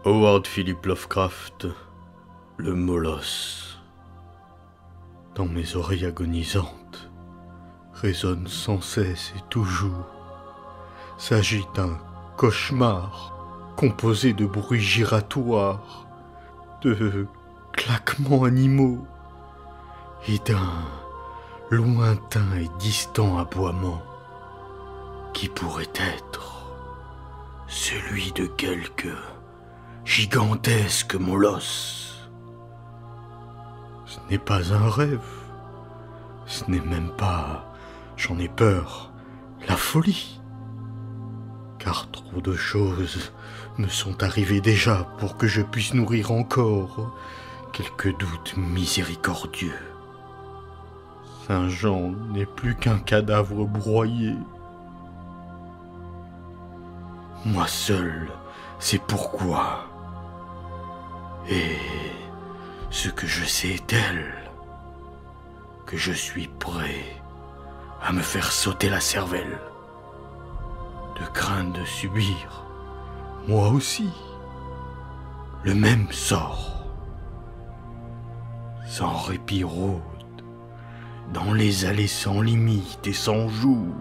Howard Philip Lovecraft, le molosse. Dans mes oreilles agonisantes, résonne sans cesse et toujours. S'agit d'un cauchemar composé de bruits giratoires, de claquements animaux et d'un lointain et distant aboiement qui pourrait être celui de quelque gigantesque molosse. Ce n'est pas un rêve, ce n'est même pas, j'en ai peur, la folie. Car trop de choses me sont arrivées déjà pour que je puisse nourrir encore quelques doutes miséricordieux. Saint-Jean n'est plus qu'un cadavre broyé. Moi seul sais pourquoi. Et ce que je sais est tel que je suis prêt à me faire sauter la cervelle, de crainte de subir, moi aussi, le même sort. Sans répit rôde, dans les allées sans limite et sans jour,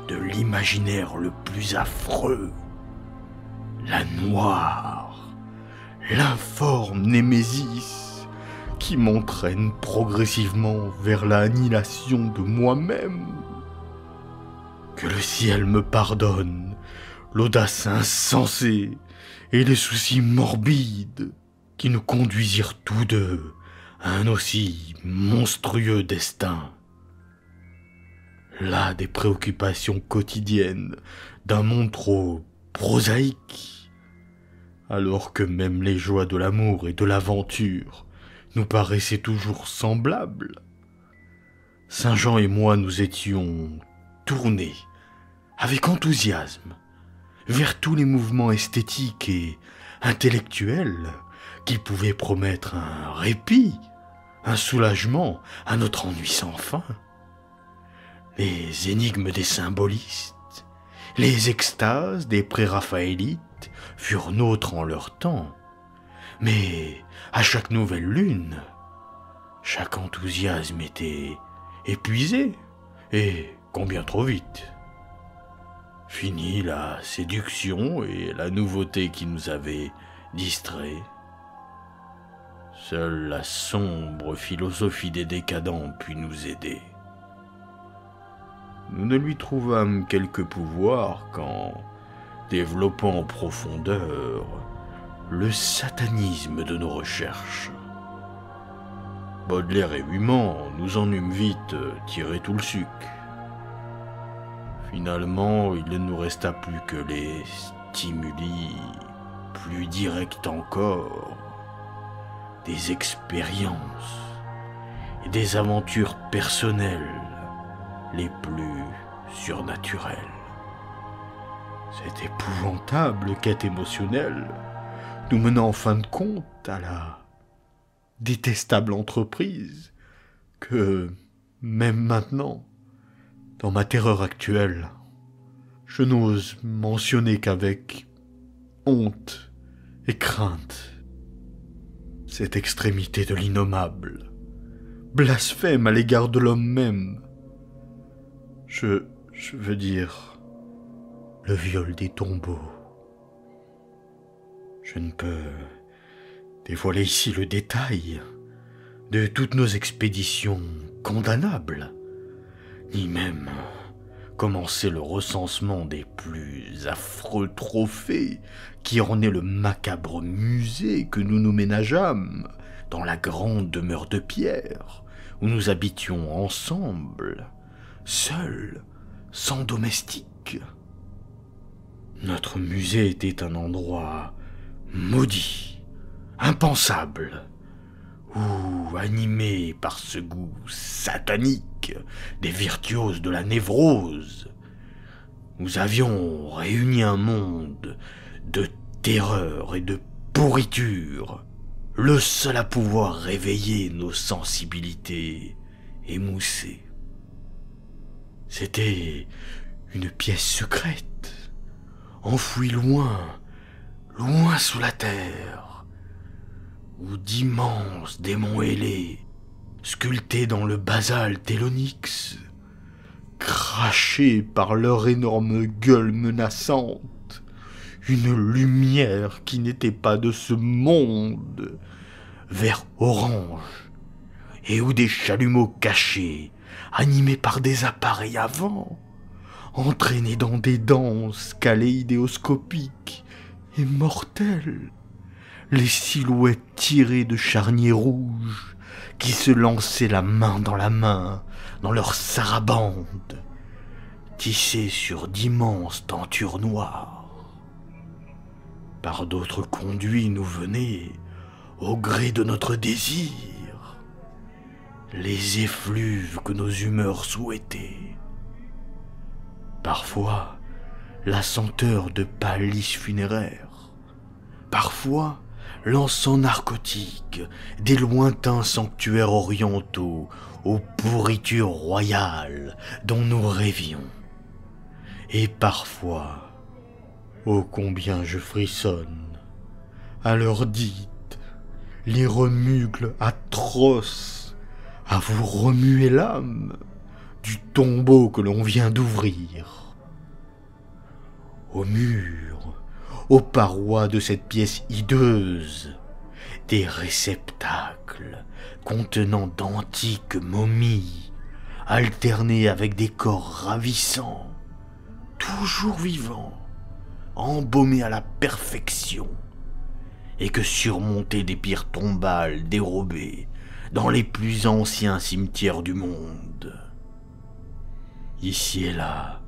de l'imaginaire le plus affreux, la noire, l'informe Némésis, qui m'entraîne progressivement vers l'annihilation de moi-même. Que le ciel me pardonne l'audace insensée et les soucis morbides qui nous conduisirent tous deux à un aussi monstrueux destin. Là des préoccupations quotidiennes d'un monde trop prosaïque, alors que même les joies de l'amour et de l'aventure nous paraissaient toujours semblables. Saint-Jean et moi nous étions tournés avec enthousiasme vers tous les mouvements esthétiques et intellectuels qui pouvaient promettre un répit, un soulagement à notre ennui sans fin. Les énigmes des symbolistes, les extases des préraphaélites furent nôtres en leur temps, mais à chaque nouvelle lune, chaque enthousiasme était épuisé, et combien trop vite. Fini la séduction et la nouveauté qui nous avaient distraits. Seule la sombre philosophie des décadents put nous aider. Nous ne lui trouvâmes quelque pouvoir qu'en développant en profondeur le satanisme de nos recherches. Baudelaire et Human nous en eûmes vite tiré tout le suc. Finalement, il ne nous resta plus que les stimuli plus directs encore, des expériences et des aventures personnelles les plus surnaturelles. Cette épouvantable quête émotionnelle nous menant en fin de compte à la détestable entreprise que, même maintenant, dans ma terreur actuelle, je n'ose mentionner qu'avec honte et crainte. Cette extrémité de l'innommable, blasphème à l'égard de l'homme même. Je veux dire, le viol des tombeaux. Je ne peux dévoiler ici le détail de toutes nos expéditions condamnables, ni même commencer le recensement des plus affreux trophées qui ornaient le macabre musée que nous nous ménageâmes dans la grande demeure de pierre où nous habitions ensemble, seuls, sans domestique. Notre musée était un endroit maudit, impensable, où, animés par ce goût satanique des virtuoses de la névrose, nous avions réuni un monde de terreur et de pourriture, le seul à pouvoir réveiller nos sensibilités émoussées. C'était une pièce secrète, enfouie loin loin sous la terre, où d'immenses démons ailés, sculptés dans le basalte et l'onyx, crachaient par leur énorme gueule menaçante une lumière qui n'était pas de ce monde, vert orange, et où des chalumeaux cachés, animés par des appareils à vent, entraînés dans des danses kaléidéoscopiques et mortelles, les silhouettes tirées de charniers rouges qui se lançaient la main dans leur sarabande, tissée sur d'immenses tentures noires. Par d'autres conduits nous venaient, au gré de notre désir, les effluves que nos humeurs souhaitaient. Parfois, la senteur de paliers funéraires, parfois, l'encens narcotique des lointains sanctuaires orientaux aux pourritures royales dont nous rêvions. Et parfois, ô combien je frissonne, à l'heure dite, les remugles atroces à vous remuer l'âme du tombeau que l'on vient d'ouvrir. Au mur, aux parois de cette pièce hideuse, des réceptacles contenant d'antiques momies, alternés avec des corps ravissants, toujours vivants, embaumés à la perfection, et que surmontaient des pierres tombales dérobées dans les plus anciens cimetières du monde. Ici et là,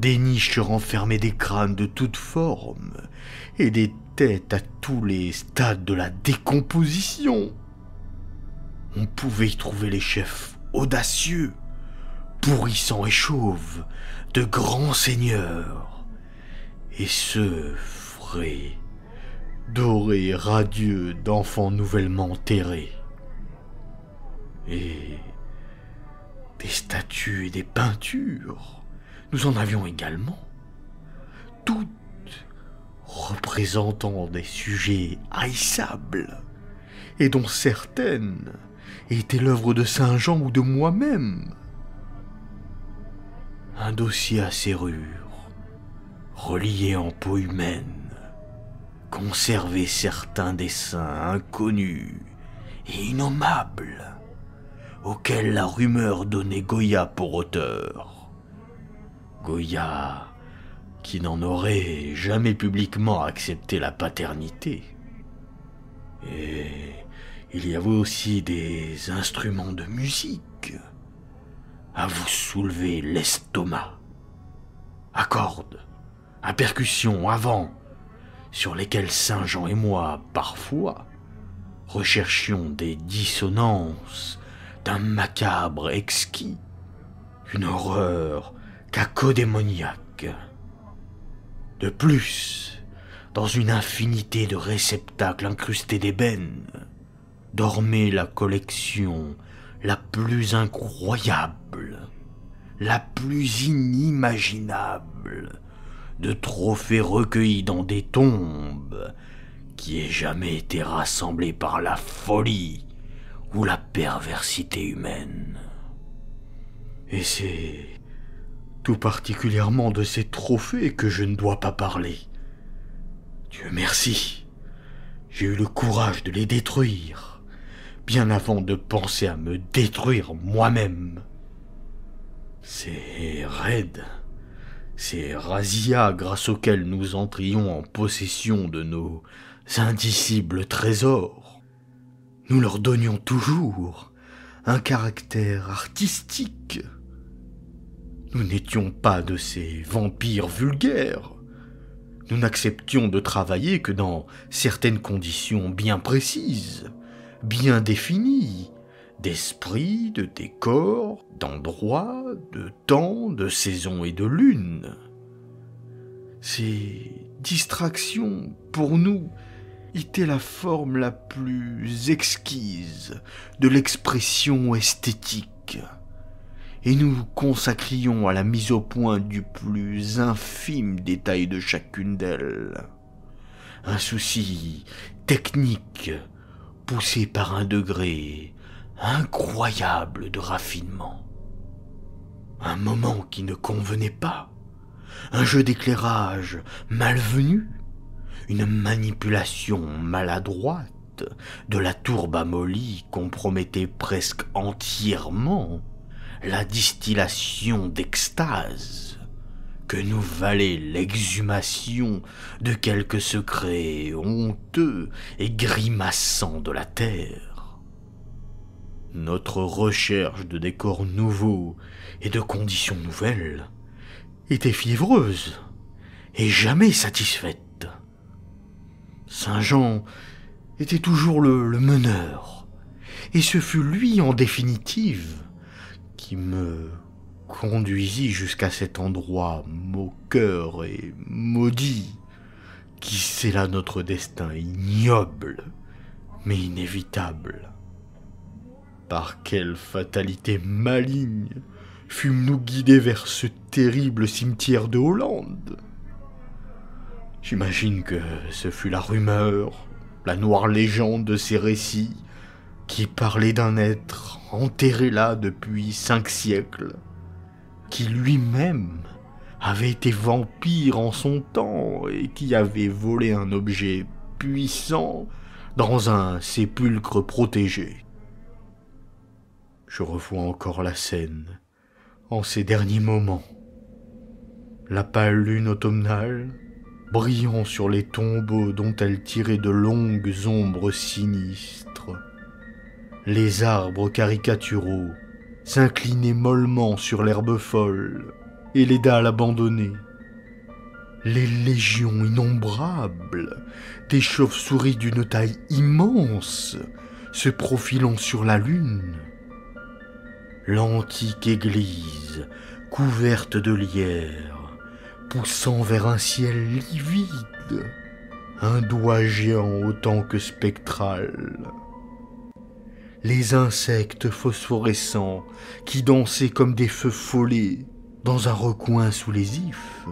des niches renfermaient des crânes de toutes formes et des têtes à tous les stades de la décomposition. On pouvait y trouver les chefs audacieux, pourrissants et chauves, de grands seigneurs, et ceux frais, dorés et radieux d'enfants nouvellement terrés. Et des statues et des peintures, nous en avions également, toutes représentant des sujets haïssables, et dont certaines étaient l'œuvre de Saint Jean ou de moi-même. Un dossier à serrure, relié en peau humaine, conservait certains dessins inconnus et innommables, auquel la rumeur donnait Goya pour auteur. Goya, qui n'en aurait jamais publiquement accepté la paternité. Et il y avait aussi des instruments de musique à vous soulever l'estomac, à cordes, à percussion, à vent, sur lesquels Saint Jean et moi, parfois, recherchions des dissonances d'un macabre exquis, une horreur cacodémoniaque. De plus, dans une infinité de réceptacles incrustés d'ébène, dormait la collection la plus incroyable, la plus inimaginable de trophées recueillis dans des tombes qui aient jamais été rassemblés par la folie ou la perversité humaine. Et c'est tout particulièrement de ces trophées que je ne dois pas parler. Dieu merci, j'ai eu le courage de les détruire, bien avant de penser à me détruire moi-même. Ces raids, ces razzias grâce auxquels nous entrions en possession de nos indicibles trésors, nous leur donnions toujours un caractère artistique. Nous n'étions pas de ces vampires vulgaires. Nous n'acceptions de travailler que dans certaines conditions bien précises, bien définies, d'esprit, de décor, d'endroit, de temps, de saison et de lune. Ces distractions, pour nous, étaient la forme la plus exquise de l'expression esthétique, et nous nous consacrions à la mise au point du plus infime détail de chacune d'elles, un souci technique poussé par un degré incroyable de raffinement. Un moment qui ne convenait pas, un jeu d'éclairage malvenu, une manipulation maladroite de la tourbe amollie compromettait presque entièrement la distillation d'extase que nous valait l'exhumation de quelques secrets honteux et grimaçants de la terre. Notre recherche de décors nouveaux et de conditions nouvelles était fiévreuse et jamais satisfaite. Saint-Jean était toujours le meneur, et ce fut lui en définitive qui me conduisit jusqu'à cet endroit moqueur et maudit qui scella notre destin ignoble mais inévitable. Par quelle fatalité maligne fûmes-nous guidés vers ce terrible cimetière de Hollande? J'imagine que ce fut la rumeur, la noire légende de ces récits qui parlait d'un être enterré là depuis 5 siècles, qui lui-même avait été vampire en son temps et qui avait volé un objet puissant dans un sépulcre protégé. Je revois encore la scène en ces derniers moments. La pâle lune automnale brillant sur les tombeaux dont elle tirait de longues ombres sinistres. Les arbres caricaturaux s'inclinaient mollement sur l'herbe folle et les dalles abandonnées. Les légions innombrables des chauves-souris d'une taille immense se profilant sur la lune. L'antique église couverte de lierre poussant vers un ciel livide, un doigt géant autant que spectral. Les insectes phosphorescents qui dansaient comme des feux follets dans un recoin sous les ifs.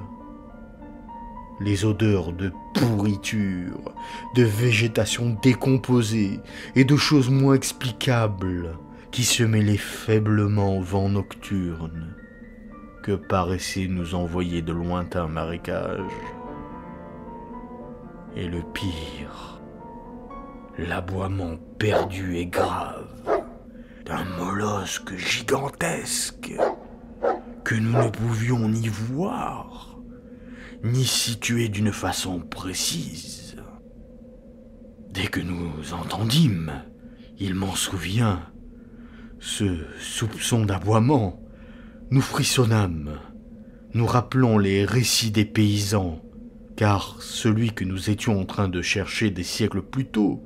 Les odeurs de pourriture, de végétation décomposée et de choses moins explicables qui se mêlaient faiblement au vent nocturne que paraissait nous envoyer de lointains marécages. Et le pire, l'aboiement perdu et grave d'un mollusque gigantesque que nous ne pouvions ni voir, ni situer d'une façon précise. Dès que nous entendîmes, il m'en souvient, ce soupçon d'aboiement, nous frissonnâmes, nous rappelons les récits des paysans, car celui que nous étions en train de chercher des siècles plus tôt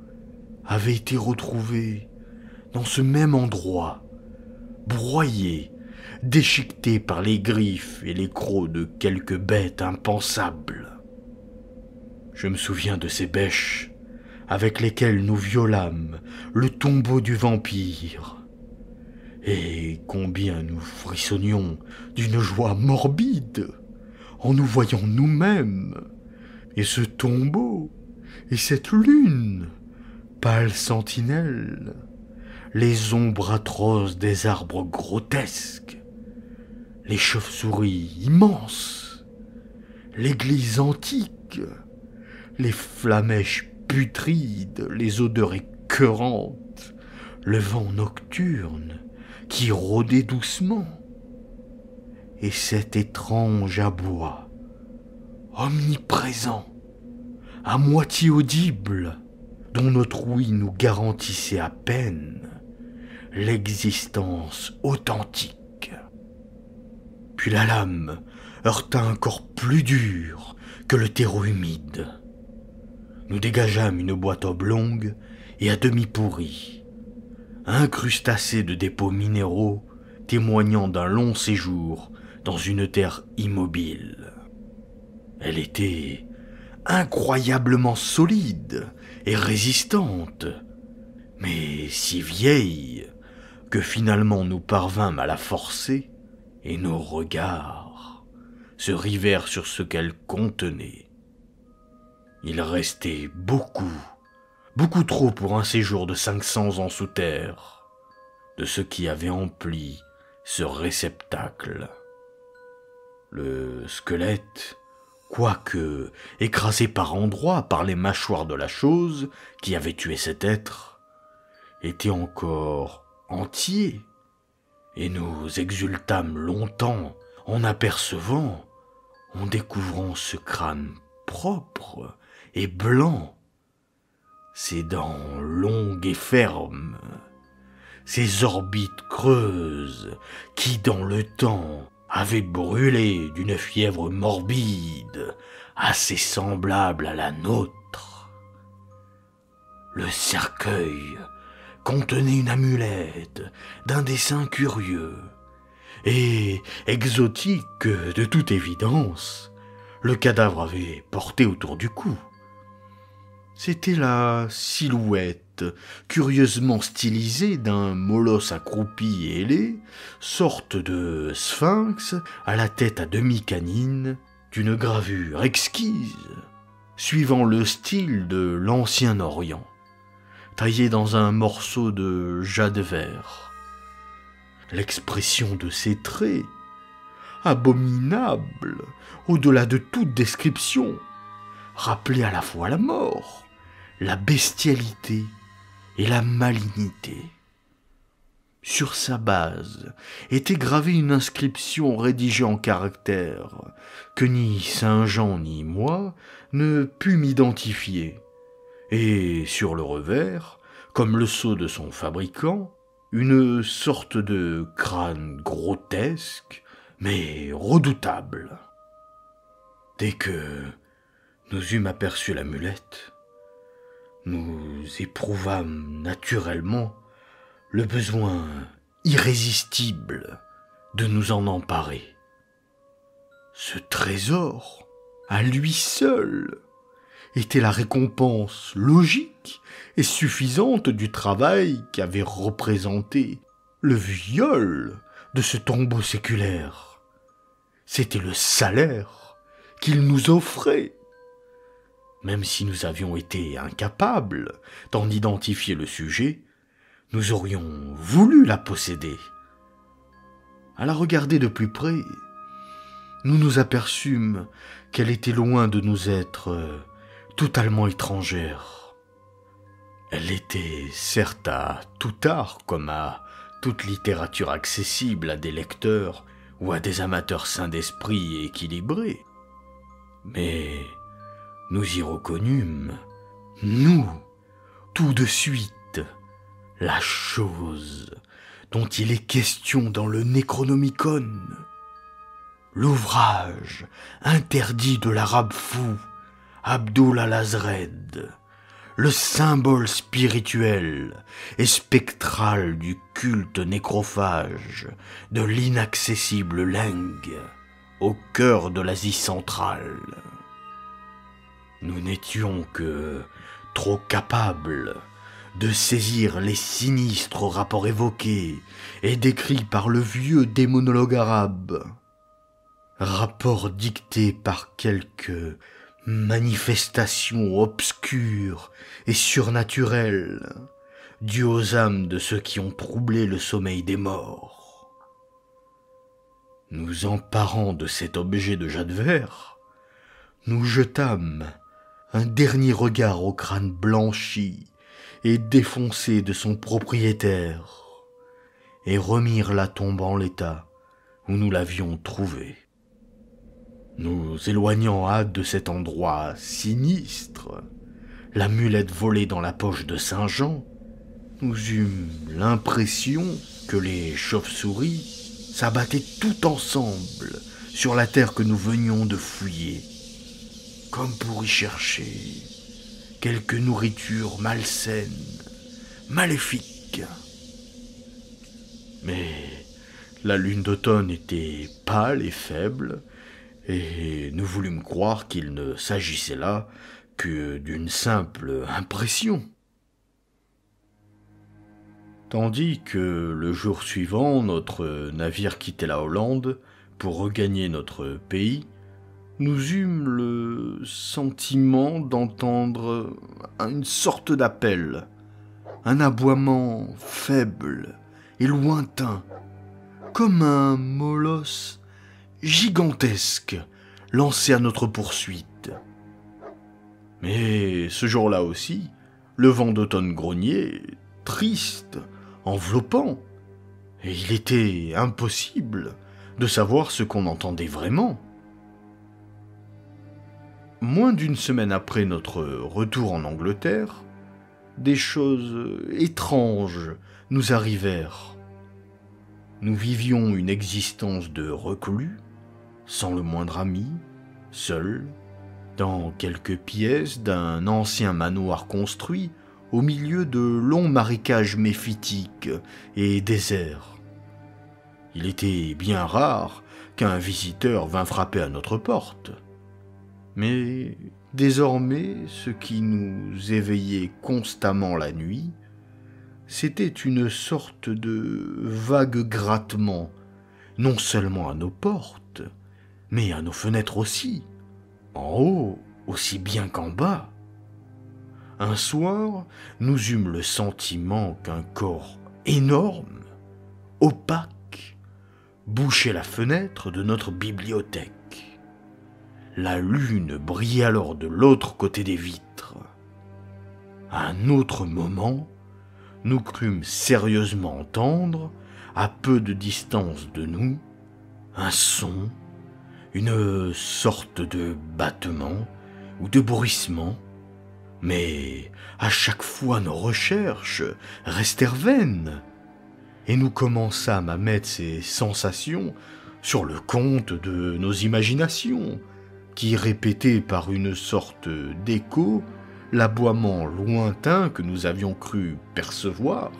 avait été retrouvé dans ce même endroit, broyé, déchiqueté par les griffes et les crocs de quelques bêtes impensables. Je me souviens de ces bêches avec lesquelles nous violâmes le tombeau du vampire, et combien nous frissonnions d'une joie morbide en nous voyant nous-mêmes, et ce tombeau, et cette lune, pâle sentinelle, les ombres atroces des arbres grotesques, les chauves-souris immenses, l'église antique, les flamèches putrides, les odeurs écœurantes, le vent nocturne qui rôdait doucement, et cet étrange aboi, omniprésent, à moitié audible, dont notre ouïe nous garantissait à peine l'existence authentique. Puis la lame heurta un corps plus dur que le terreau humide. Nous dégageâmes une boîte oblongue et à demi pourrie, incrustacée de dépôts minéraux témoignant d'un long séjour dans une terre immobile. Elle était incroyablement solide et résistante, mais si vieille que finalement nous parvînmes à la forcer et nos regards se rivèrent sur ce qu'elle contenait. Il restait beaucoup trop pour un séjour de 500 ans sous terre, de ce qui avait empli ce réceptacle. Le squelette, quoique écrasé par endroits par les mâchoires de la chose qui avait tué cet être, était encore entier, et nous exultâmes longtemps en apercevant, en découvrant ce crâne propre et blanc, ses dents longues et fermes, ses orbites creuses qui, dans le temps, avaient brûlé d'une fièvre morbide assez semblable à la nôtre. Le cercueil contenait une amulette d'un dessin curieux et exotique que, de toute évidence, le cadavre avait porté autour du cou. C'était la silhouette curieusement stylisée d'un molosse accroupi et ailé, sorte de sphinx à la tête à demi canine, d'une gravure exquise, suivant le style de l'Ancien Orient, taillé dans un morceau de jade vert. L'expression de ses traits, abominable, au-delà de toute description, rappelait à la fois la mort, la bestialité et la malignité. Sur sa base était gravée une inscription rédigée en caractères que ni Saint Jean ni moi ne pûmes identifier, et sur le revers, comme le sceau de son fabricant, une sorte de crâne grotesque mais redoutable. Dès que nous eûmes aperçu l'amulette, nous éprouvâmes naturellement le besoin irrésistible de nous en emparer. Ce trésor, à lui seul, était la récompense logique et suffisante du travail qu'avait représenté le viol de ce tombeau séculaire. C'était le salaire qu'il nous offrait. Même si nous avions été incapables d'en identifier le sujet, nous aurions voulu la posséder. À la regarder de plus près, nous nous aperçûmes qu'elle était loin de nous être totalement étrangère. Elle était certes à tout art, comme à toute littérature accessible à des lecteurs ou à des amateurs sains d'esprit et équilibrés. Mais nous y reconnûmes, nous, tout de suite, la chose dont il est question dans le Necronomicon, l'ouvrage interdit de l'arabe fou Abdul al-Azred, le symbole spirituel et spectral du culte nécrophage de l'inaccessible Leng, au cœur de l'Asie centrale. Nous n'étions que trop capables de saisir les sinistres rapports évoqués et décrits par le vieux démonologue arabe, rapports dictés par quelques manifestations obscures et surnaturelles dues aux âmes de ceux qui ont troublé le sommeil des morts. Nous emparant de cet objet de jade vert, nous jetâmes un dernier regard au crâne blanchi et défoncé de son propriétaire, et remirent la tombe en l'état où nous l'avions trouvée. Nous éloignant hâte de cet endroit sinistre, l'amulette volée dans la poche de Saint Jean, nous eûmes l'impression que les chauves-souris s'abattaient tout ensemble sur la terre que nous venions de fouiller, comme pour y chercher quelque nourriture malsaine, maléfique. Mais la lune d'automne était pâle et faible, et nous voulûmes croire qu'il ne s'agissait là que d'une simple impression. Tandis que le jour suivant, notre navire quittait la Hollande pour regagner notre pays, nous eûmes le sentiment d'entendre une sorte d'appel, un aboiement faible et lointain, comme un molosse gigantesque lancé à notre poursuite. Mais ce jour-là aussi, le vent d'automne grognait, triste, enveloppant, et il était impossible de savoir ce qu'on entendait vraiment. Moins d'une semaine après notre retour en Angleterre, des choses étranges nous arrivèrent. Nous vivions une existence de reclus, sans le moindre ami, seuls, dans quelques pièces d'un ancien manoir construit au milieu de longs marécages méphitiques et déserts. Il était bien rare qu'un visiteur vînt frapper à notre porte. Mais désormais, ce qui nous éveillait constamment la nuit, c'était une sorte de vague grattement, non seulement à nos portes, mais à nos fenêtres aussi, en haut aussi bien qu'en bas. Un soir, nous eûmes le sentiment qu'un corps énorme, opaque, bouchait la fenêtre de notre bibliothèque. La lune brillait alors de l'autre côté des vitres. À un autre moment, nous crûmes sérieusement entendre, à peu de distance de nous, un son, une sorte de battement ou de bruissement, mais à chaque fois nos recherches restèrent vaines, et nous commençâmes à mettre ces sensations sur le compte de nos imaginations, qui répétaient par une sorte d'écho l'aboiement lointain que nous avions cru percevoir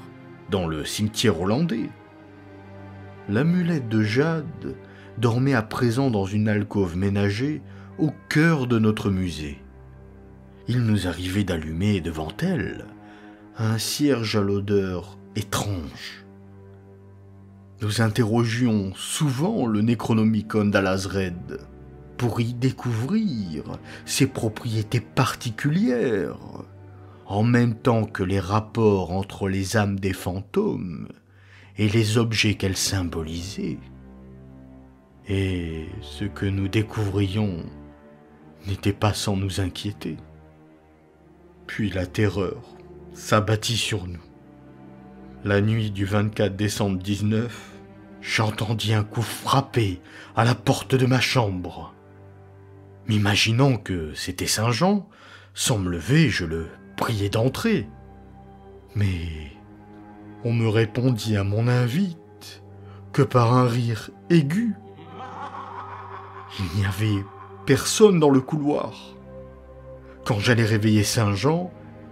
dans le cimetière hollandais. L'amulette de jade dormait à présent dans une alcôve ménagée au cœur de notre musée. Il nous arrivait d'allumer devant elle un cierge à l'odeur étrange. Nous interrogions souvent le Necronomicon d'Alhazred pour y découvrir ses propriétés particulières, en même temps que les rapports entre les âmes des fantômes et les objets qu'elles symbolisaient. Et ce que nous découvrions n'était pas sans nous inquiéter. Puis la terreur s'abattit sur nous. La nuit du 24 décembre 19, j'entendis un coup frapper à la porte de ma chambre. M'imaginant que c'était Saint Jean, sans me lever, je le priai d'entrer. Mais on me répondit à mon invite que par un rire aigu. Il n'y avait personne dans le couloir. Quand j'allais réveiller Saint Jean,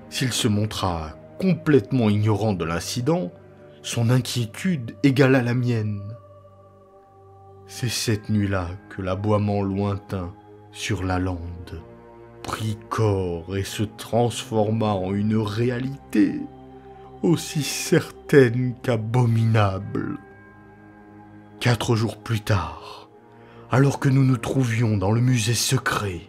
s'il se montra complètement ignorant de l'incident, son inquiétude égala la mienne. C'est cette nuit-là que l'aboiement lointain sur la lande prit corps et se transforma en une réalité aussi certaine qu'abominable. 4 jours plus tard, alors que nous nous trouvions dans le musée secret,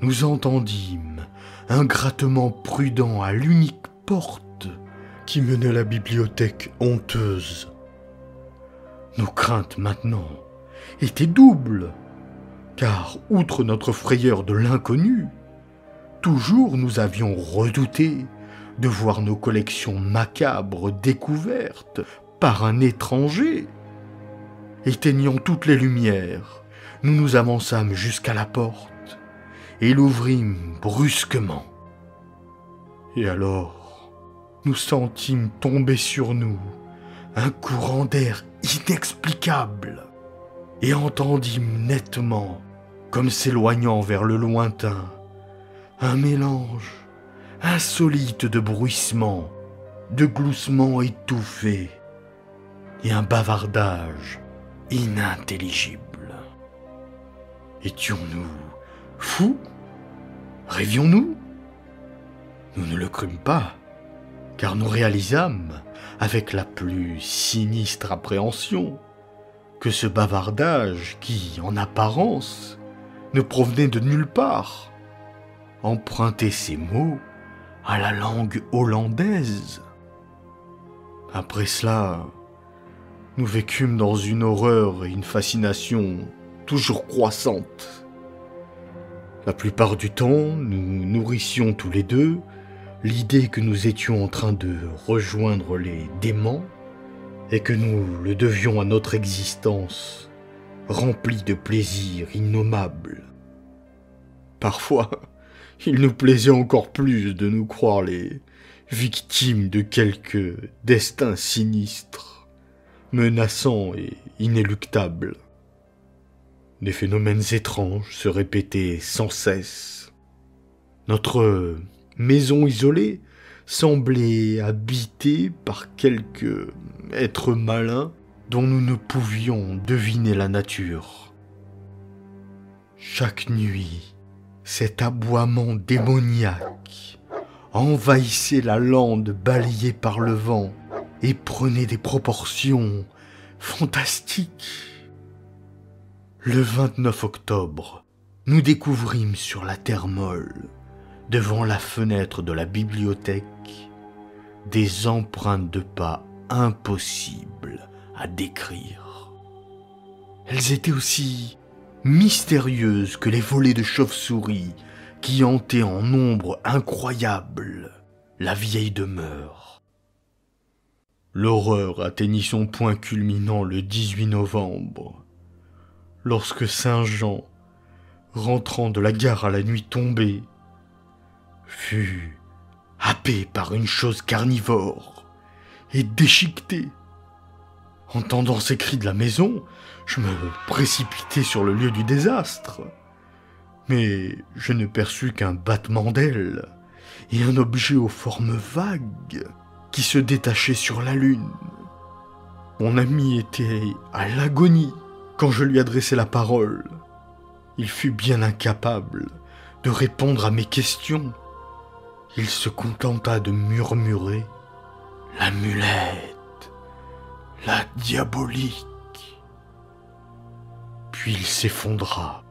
nous entendîmes un grattement prudent à l'unique porte qui menait à la bibliothèque honteuse. Nos craintes maintenant étaient doubles, car outre notre frayeur de l'inconnu, toujours nous avions redouté de voir nos collections macabres découvertes par un étranger. Éteignant toutes les lumières, nous nous avançâmes jusqu'à la porte et l'ouvrîmes brusquement. Et alors, nous sentîmes tomber sur nous un courant d'air inexplicable et entendîmes nettement, comme s'éloignant vers le lointain, un mélange insolite de bruissements, de gloussements étouffés et un bavardage inintelligible. Étions-nous fous? Rêvions-nous? Nous ne le crûmes pas, car nous réalisâmes, avec la plus sinistre appréhension, que ce bavardage qui, en apparence, ne provenait de nulle part. Emprunter ces mots à la langue hollandaise. Après cela, nous vécûmes dans une horreur et une fascination toujours croissantes. La plupart du temps, nous nourrissions tous les deux l'idée que nous étions en train de rejoindre les démons et que nous le devions à notre existence, remplie de plaisirs innommables. Parfois, il nous plaisait encore plus de nous croire les victimes de quelque destin sinistre, menaçant et inéluctable. Des phénomènes étranges se répétaient sans cesse. Notre maison isolée semblait habitée par quelque être malin dont nous ne pouvions deviner la nature. Chaque nuit, cet aboiement démoniaque envahissait la lande balayée par le vent et prenait des proportions fantastiques. Le 29 octobre, nous découvrîmes sur la terre molle, devant la fenêtre de la bibliothèque, des empreintes de pas impossibles à décrire. Elles étaient aussi mystérieuses que les volées de chauves-souris qui hantaient en nombre incroyable la vieille demeure. L'horreur atteignit son point culminant le 18 novembre, lorsque Saint Jean, rentrant de la gare à la nuit tombée, fut happé par une chose carnivore et déchiqueté. Entendant ces cris de la maison, je me précipitai sur le lieu du désastre. Mais je ne perçus qu'un battement d'ailes et un objet aux formes vagues qui se détachait sur la lune. Mon ami était à l'agonie quand je lui adressai la parole. Il fut bien incapable de répondre à mes questions. Il se contenta de murmurer « L'amulette, la diabolique ». Puis il s'effondra,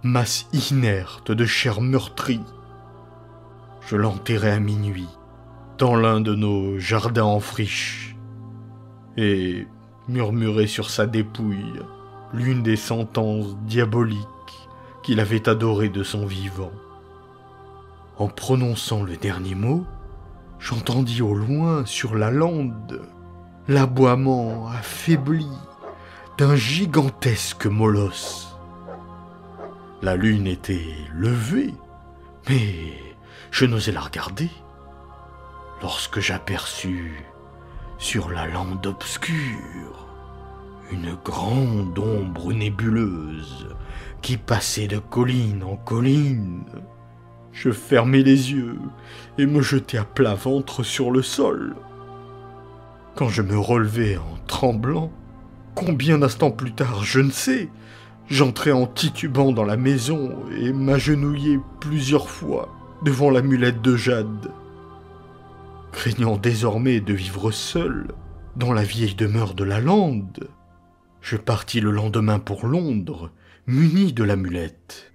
masse inerte de chair meurtrie. Je l'enterrai à minuit, dans l'un de nos jardins en friche, et murmurai sur sa dépouille l'une des sentences diaboliques qu'il avait adorées de son vivant. En prononçant le dernier mot, j'entendis au loin, sur la lande, l'aboiement affaibli d'un gigantesque molosse. La lune était levée, mais je n'osais la regarder, lorsque j'aperçus, sur la lande obscure, une grande ombre nébuleuse qui passait de colline en colline. Je fermai les yeux et me jetai à plat ventre sur le sol. Quand je me relevai en tremblant, combien d'instants plus tard, je ne sais, j'entrai en titubant dans la maison et m'agenouillai plusieurs fois devant l'amulette de jade. Craignant désormais de vivre seul dans la vieille demeure de la lande, je partis le lendemain pour Londres, muni de l'amulette,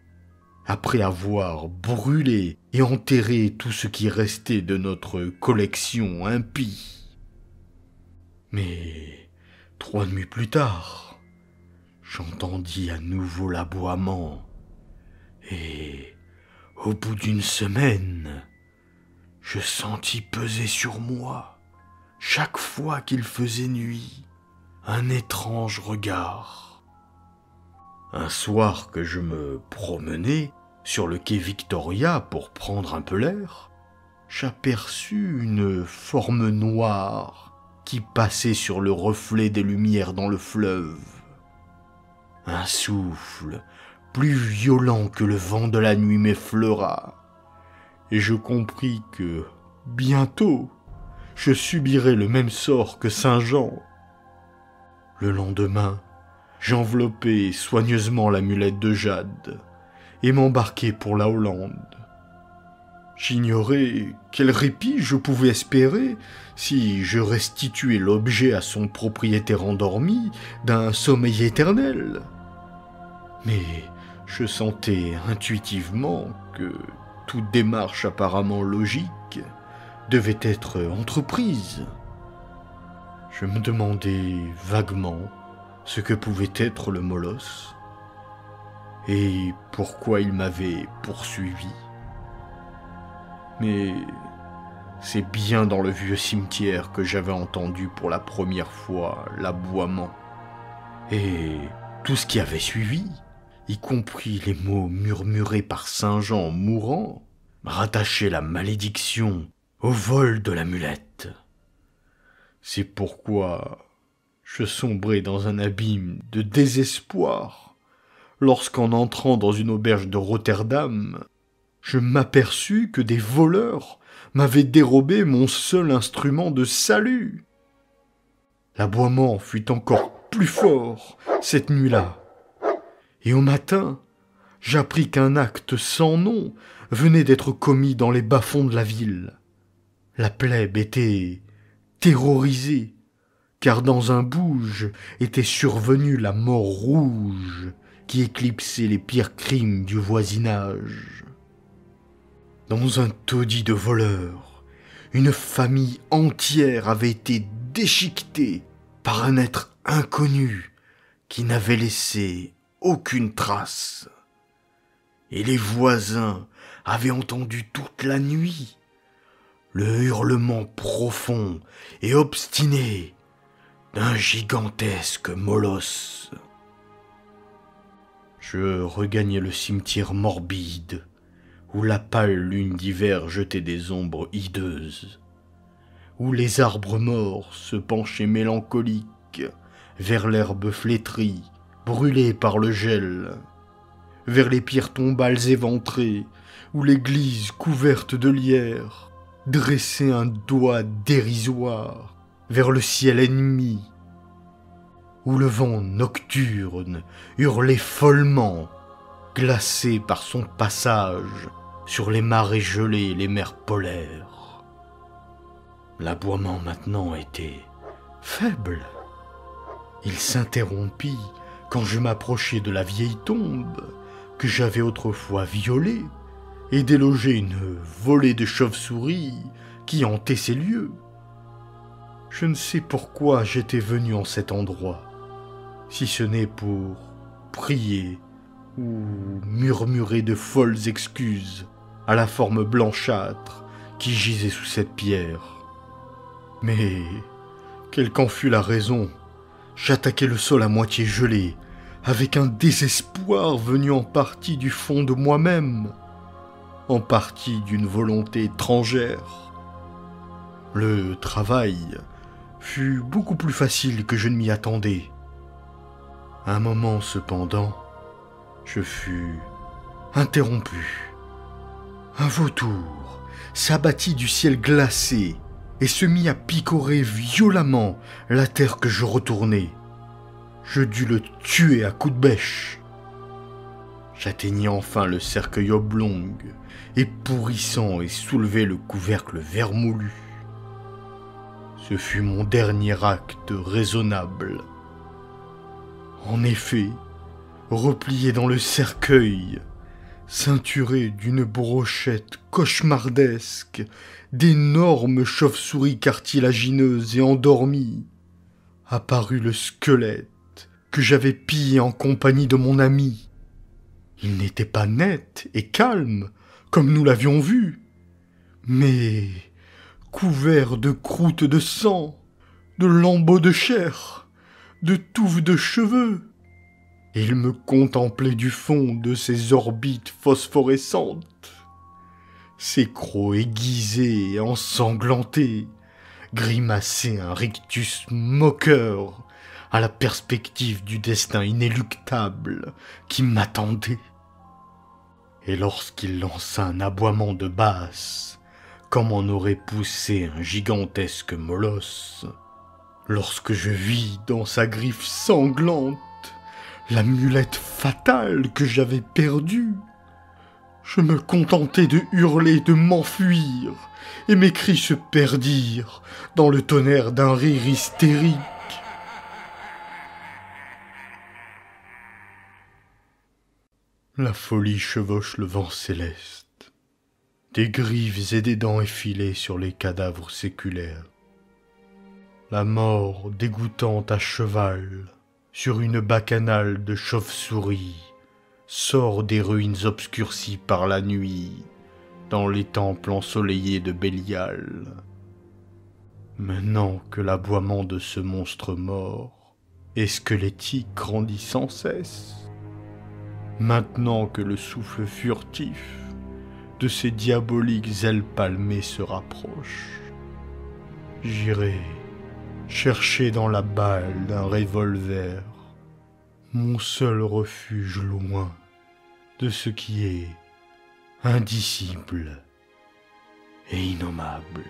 après avoir brûlé et enterré tout ce qui restait de notre collection impie. Mais 3 nuits plus tard, j'entendis à nouveau l'aboiement, et au bout d'une semaine, je sentis peser sur moi, chaque fois qu'il faisait nuit, un étrange regard. Un soir que je me promenais sur le quai Victoria pour prendre un peu l'air, j'aperçus une forme noire qui passait sur le reflet des lumières dans le fleuve. Un souffle plus violent que le vent de la nuit m'effleura, et je compris que, bientôt, je subirais le même sort que Saint Jean. Le lendemain, j'enveloppai soigneusement l'amulette de jade et m'embarquai pour la Hollande. J'ignorais quel répit je pouvais espérer si je restituais l'objet à son propriétaire endormi d'un sommeil éternel. Mais Je sentais intuitivement que toute démarche apparemment logique devait être entreprise. Je me demandais vaguement ce que pouvait être le molosse et pourquoi il m'avait poursuivi. Mais c'est bien dans le vieux cimetière que j'avais entendu pour la première fois l'aboiement. Et tout ce qui avait suivi, y compris les mots murmurés par Saint Jean mourant, rattachait la malédiction au vol de l'amulette. C'est pourquoi je sombrai dans un abîme de désespoir lorsqu'en entrant dans une auberge de Rotterdam, je m'aperçus que des voleurs m'avaient dérobé mon seul instrument de salut. L'aboiement fut encore plus fort cette nuit-là, et au matin, j'appris qu'un acte sans nom venait d'être commis dans les bas-fonds de la ville. La plèbe était terrorisée, car dans un bouge était survenue la mort rouge qui éclipsait les pires crimes du voisinage. Dans un taudis de voleurs, une famille entière avait été déchiquetée par un être inconnu qui n'avait laissé aucune trace. Et les voisins avaient entendu toute la nuit le hurlement profond et obstiné d'un gigantesque molosse. Je regagnai le cimetière morbide, où la pâle lune d'hiver jetait des ombres hideuses, où les arbres morts se penchaient mélancoliques vers l'herbe flétrie, brûlée par le gel, vers les pierres tombales éventrées, où l'église couverte de lierre dressait un doigt dérisoire vers le ciel ennemi, où le vent nocturne hurlait follement, glacé par son passage sur les marées gelées et les mers polaires. L'aboiement maintenant était faible. Il s'interrompit quand je m'approchai de la vieille tombe que j'avais autrefois violée et délogeai une volée de chauves-souris qui hantait ces lieux. Je ne sais pourquoi j'étais venu en cet endroit, si ce n'est pour prier ou murmurer de folles excuses à la forme blanchâtre qui gisait sous cette pierre. Mais, quelle qu'en fût la raison, j'attaquai le sol à moitié gelé, avec un désespoir venu en partie du fond de moi-même, en partie d'une volonté étrangère. Le travail fut beaucoup plus facile que je ne m'y attendais. Un moment cependant, je fus interrompu. Un vautour s'abattit du ciel glacé et se mit à picorer violemment la terre que je retournais. Je dus le tuer à coups de bêche. J'atteignis enfin le cercueil oblong, et pourrissant et soulevai le couvercle vermoulu. Ce fut mon dernier acte raisonnable. En effet, replié dans le cercueil, ceinturé d'une brochette cauchemardesque, d'énormes chauves-souris cartilagineuses et endormies, apparut le squelette que j'avais pillé en compagnie de mon ami. Il n'était pas net et calme, comme nous l'avions vu, mais couvert de croûtes de sang, de lambeaux de chair, de touffes de cheveux. Et il me contemplait du fond de ses orbites phosphorescentes. Ses crocs aiguisés et ensanglantés grimaçaient un rictus moqueur à la perspective du destin inéluctable qui m'attendait. Et lorsqu'il lança un aboiement de basse, comme en aurait poussé un gigantesque molosse, lorsque je vis dans sa griffe sanglante l'amulette fatale que j'avais perdue, je me contentai de hurler, de m'enfuir, et mes cris se perdirent dans le tonnerre d'un rire hystérique. La folie chevauche le vent céleste, des griffes et des dents effilées sur les cadavres séculaires. La mort dégoûtante à cheval, sur une bacchanale de chauves-souris, sort des ruines obscurcies par la nuit, dans les temples ensoleillés de Bélial. Maintenant que l'aboiement de ce monstre mort et squelettique grandit sans cesse, maintenant que le souffle furtif de ces diaboliques ailes palmées se rapproche, j'irai chercher dans la balle d'un revolver mon seul refuge loin de ce qui est indicible et innommable.